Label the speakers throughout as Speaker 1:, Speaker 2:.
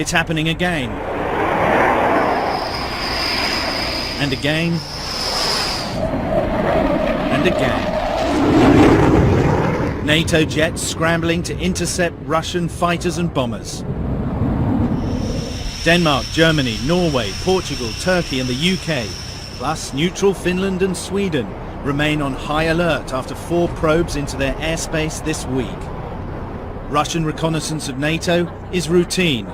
Speaker 1: It's happening again. And again. And again. NATO jets scrambling to intercept Russian fighters and bombers. Denmark, Germany, Norway, Portugal, Turkey and the UK, plus neutral Finland and Sweden, remain on high alert after 4 probes into their airspace this week. Russian reconnaissance of NATO is routine.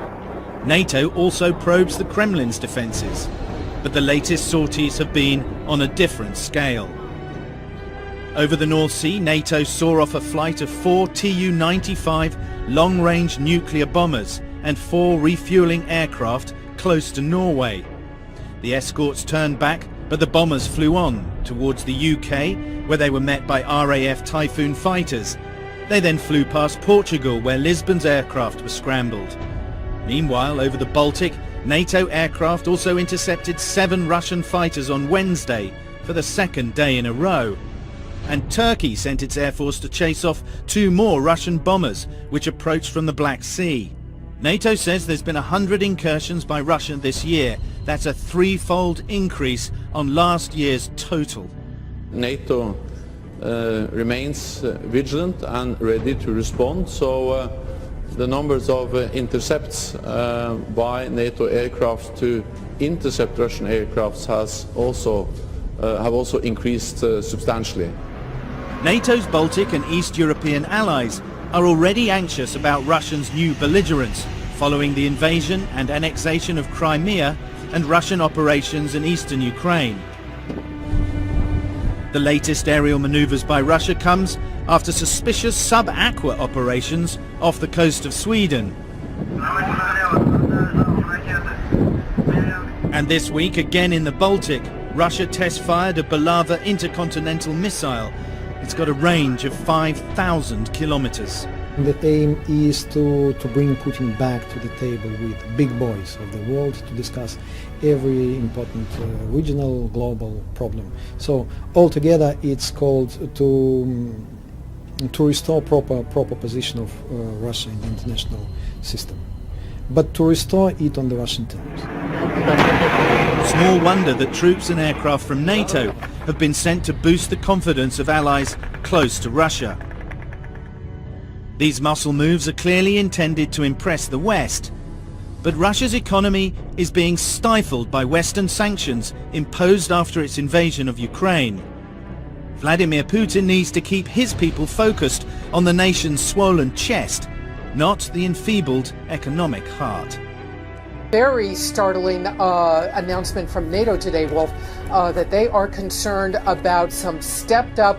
Speaker 1: NATO also probes the Kremlin's defences, but the latest sorties have been on a different scale. Over the North Sea, NATO saw off a flight of 4 Tu-95 long-range nuclear bombers and 4 refuelling aircraft close to Norway. The escorts turned back, but the bombers flew on towards the UK, where they were met by RAF Typhoon fighters. They then flew past Portugal, where Lisbon's aircraft were scrambled. Meanwhile, over the Baltic, NATO aircraft also intercepted 7 Russian fighters on Wednesday for the 2nd day in a row. And Turkey sent its air force to chase off 2 more Russian bombers, which approached from the Black Sea. NATO says there's been 100 incursions by Russia this year. That's a 3-fold increase on last year's total.
Speaker 2: NATO remains vigilant and ready to respond, so the numbers of intercepts by NATO aircraft to intercept Russian aircrafts have also increased substantially.
Speaker 1: NATO's Baltic and East European allies are already anxious about Russia's new belligerence following the invasion and annexation of Crimea and Russian operations in eastern Ukraine. The latest aerial maneuvers by Russia comes after suspicious sub-aqua operations off the coast of Sweden. And this week, again in the Baltic, Russia test-fired a Bulava intercontinental missile. It's got a range of 5,000 kilometers.
Speaker 3: The aim is to bring Putin back to the table with big boys of the world to discuss every important regional, global problem. So altogether it's called to restore proper position of Russia in the international system, but to restore it on the Russian terms.
Speaker 1: Small wonder that troops and aircraft from NATO have been sent to boost the confidence of allies close to Russia. These muscle moves are clearly intended to impress the West, but Russia's economy is being stifled by Western sanctions imposed after its invasion of Ukraine. Vladimir Putin needs to keep his people focused on the nation's swollen chest, not the enfeebled economic heart.
Speaker 4: Very startling announcement from NATO today, Wolf, that they are concerned about some stepped up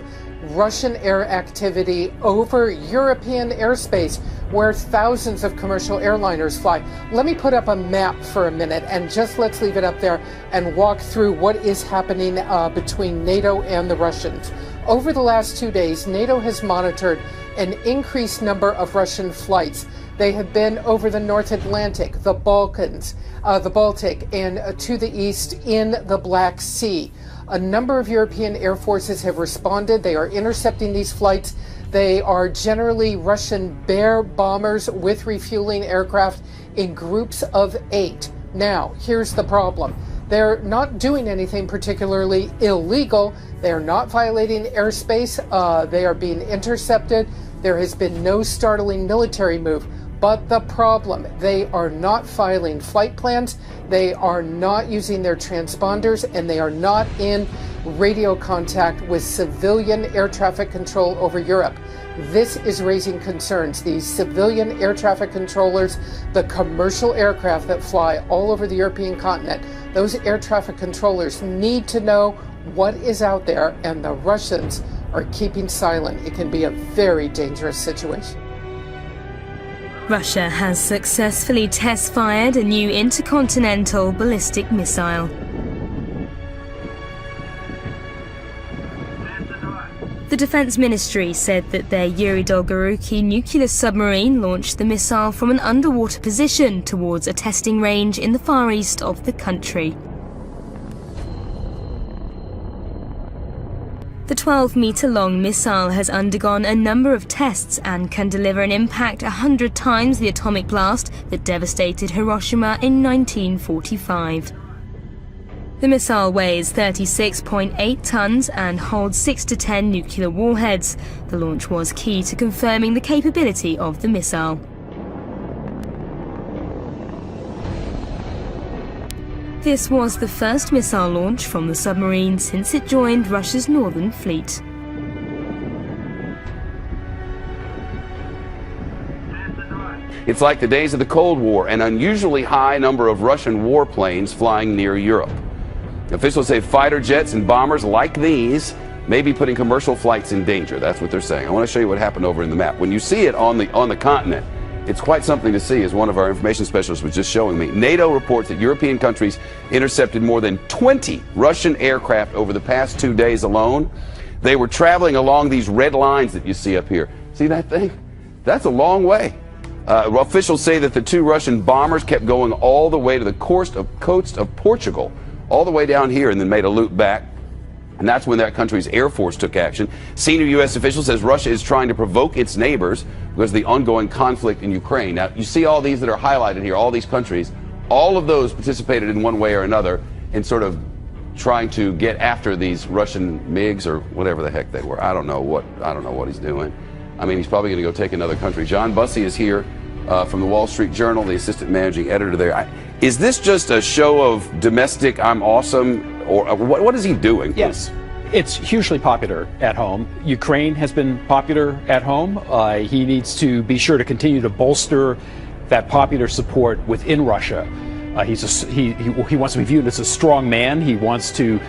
Speaker 4: Russian air activity over European airspace where thousands of commercial airliners fly. Let me put up a map for a minute and just let's leave it up there and walk through what is happening between NATO and the Russians. Over the last 2 days, NATO has monitored an increased number of Russian flights. They have been over the North Atlantic, the Balkans, the Baltic, and to the east in the Black Sea. A number of European air forces have responded. They are intercepting these flights. They are generally Russian Bear bombers with refueling aircraft in groups of 8. Now, here's the problem. They're not doing anything particularly illegal. They are not violating airspace. They are being intercepted. There has been no startling military move. But the problem, they are not filing flight plans, they are not using their transponders, and they are not in radio contact with civilian air traffic control over Europe. This is raising concerns. These civilian air traffic controllers, the commercial aircraft that fly all over the European continent, those air traffic controllers need to know what is out there, and the Russians are keeping silent. It can be a very dangerous situation.
Speaker 5: Russia has successfully test-fired a new intercontinental ballistic missile. The Defense Ministry said that their Yuri Dolgoruki nuclear submarine launched the missile from an underwater position towards a testing range in the far east of the country. The 12-metre-long missile has undergone a number of tests and can deliver an impact 100 times the atomic blast that devastated Hiroshima in 1945. The missile weighs 36.8 tons and holds 6 to 10 nuclear warheads. The launch was key to confirming the capability of the missile. This was the first missile launch from the submarine since it joined Russia's Northern Fleet.
Speaker 6: It's like the days of the Cold War, an unusually high number of Russian warplanes flying near Europe. Officials say fighter jets and bombers like these may be putting commercial flights in danger. That's what they're saying. I want to show you what happened over in the map. When you see it on the continent, it's quite something to see, as one of our information specialists was just showing me. NATO reports that European countries intercepted more than 20 Russian aircraft over the past 2 days alone. They were traveling along these red lines that you see up here. See that thing? That's a long way. Officials say that the 2 Russian bombers kept going all the way to the coast of Portugal, all the way down here, and then made a loop back. And that's when that country's Air Force took action. Senior U.S. official says Russia is trying to provoke its neighbors because of the ongoing conflict in Ukraine. Now, you see all these that are highlighted here, all these countries, all of those participated in one way or another in sort of trying to get after these Russian MiGs or whatever the heck they were. I don't know what he's doing. I mean, he's probably going to go take another country. John Bussey is here from the Wall Street Journal, the assistant managing editor there. Is this just a show of domestic I'm awesome? Or what is he doing?
Speaker 7: Yes, it's hugely popular at home. Ukraine has been popular at home. He needs to be sure to continue to bolster that popular support within Russia. He wants to be viewed as a strong man. He wants to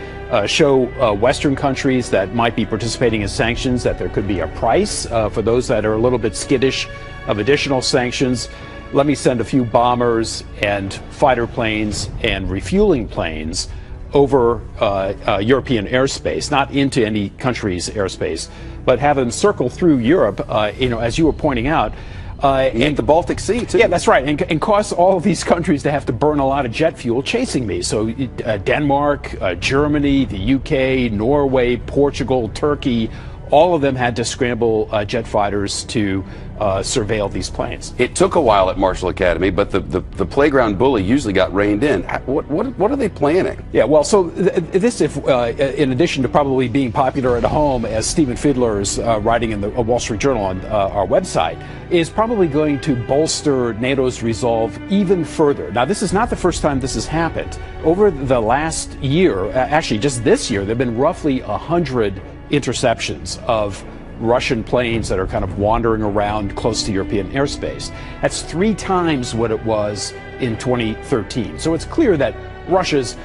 Speaker 7: show Western countries that might be participating in sanctions that there could be a price for those that are a little bit skittish of additional sanctions. Let me send a few bombers and fighter planes and refueling planes over European airspace, not into any country's airspace, but have them circle through Europe, as you were pointing out.
Speaker 6: And the Baltic Sea, too.
Speaker 7: Yeah, that's right, and cause all of these countries to have to burn a lot of jet fuel chasing me. So Denmark, Germany, the UK, Norway, Portugal, Turkey, all of them had to scramble jet fighters to surveil these planes.
Speaker 6: It took a while at Marshall Academy, but the playground bully usually got reined in. What are they planning?
Speaker 7: Yeah, well, so this, in addition to probably being popular at home, as Stephen Fiedler is writing in the Wall Street Journal on our website, is probably going to bolster NATO's resolve even further. Now, this is not the first time this has happened. Over the last year, actually just this year, there have been roughly 100 interceptions of Russian planes that are kind of wandering around close to European airspace. That's 3 times what it was in 2013. So it's clear that Russia's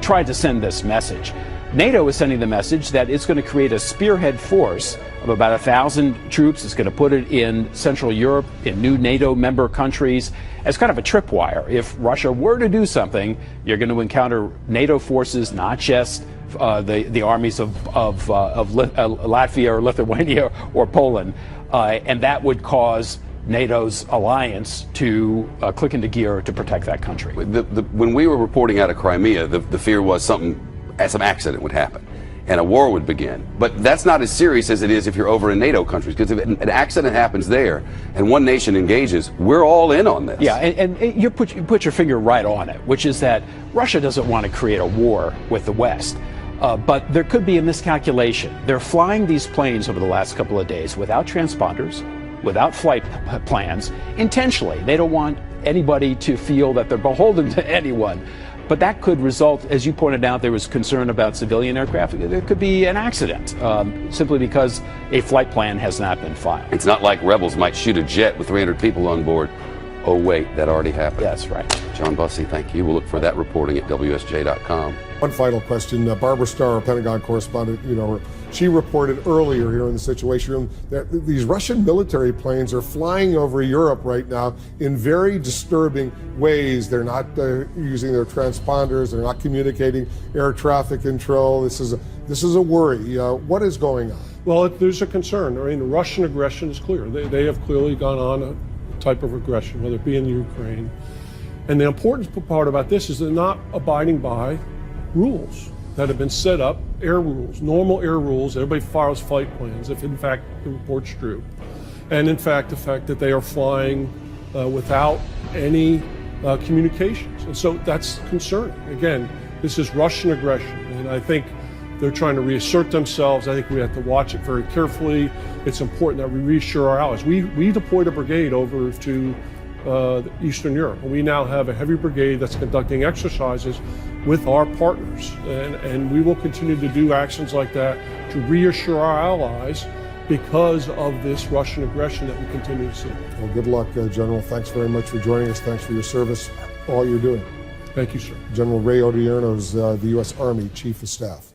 Speaker 7: tried to send this message. NATO is sending the message that it's going to create a spearhead force of about 1,000 troops. It's going to put it in Central Europe, in new NATO member countries, as kind of a tripwire. If Russia were to do something, you're going to encounter NATO forces, not just the armies of Latvia or Lithuania or Poland, and that would cause NATO's alliance to click into gear to protect that country.
Speaker 6: When we were reporting out of Crimea, the fear was some accident would happen and a war would begin. But that's not as serious as it is if you're over in NATO countries, because if an accident happens there and one nation engages, we're all in on this.
Speaker 7: Yeah, and you put your finger right on it, which is that Russia doesn't want to create a war with the West. But there could be a miscalculation. They're flying these planes over the last couple of days without transponders, without flight plans, intentionally. They don't want anybody to feel that they're beholden to anyone. But that could result, as you pointed out, there was concern about civilian aircraft. There could be an accident simply because a flight plan has not been filed.
Speaker 6: It's not like rebels might shoot a jet with 300 people on board. Oh, wait, that already happened.
Speaker 7: That's right.
Speaker 6: John Bussey, thank you. We'll look for that reporting at WSJ.com.
Speaker 8: One final question. Barbara Starr, Pentagon correspondent, she reported earlier here in the Situation Room that these Russian military planes are flying over Europe right now in very disturbing ways. They're not using their transponders. They're not communicating air traffic control. This is a worry. What is going on?
Speaker 9: Well, there's a concern. I mean, Russian aggression is clear. They have clearly gone on a type of aggression, whether it be in Ukraine. And the important part about this is they're not abiding by rules. that have been set up, air rules, normal air rules. Everybody files flight plans if in fact the report's true. And in fact, the fact that they are flying without any communications. And so that's concerning. Again, this is Russian aggression, and I think they're trying to reassert themselves. I think we have to watch it very carefully. It's important that we reassure our allies. We deployed a brigade over to Eastern Europe, and we now have a heavy brigade that's conducting exercises with our partners, and we will continue to do actions like that to reassure our allies because of this Russian aggression that we continue to see.
Speaker 8: Well, good luck, General. Thanks very much for joining us. Thanks for your service, all you're doing.
Speaker 9: Thank you, sir.
Speaker 8: General Ray Odierno is the U.S. Army Chief of Staff.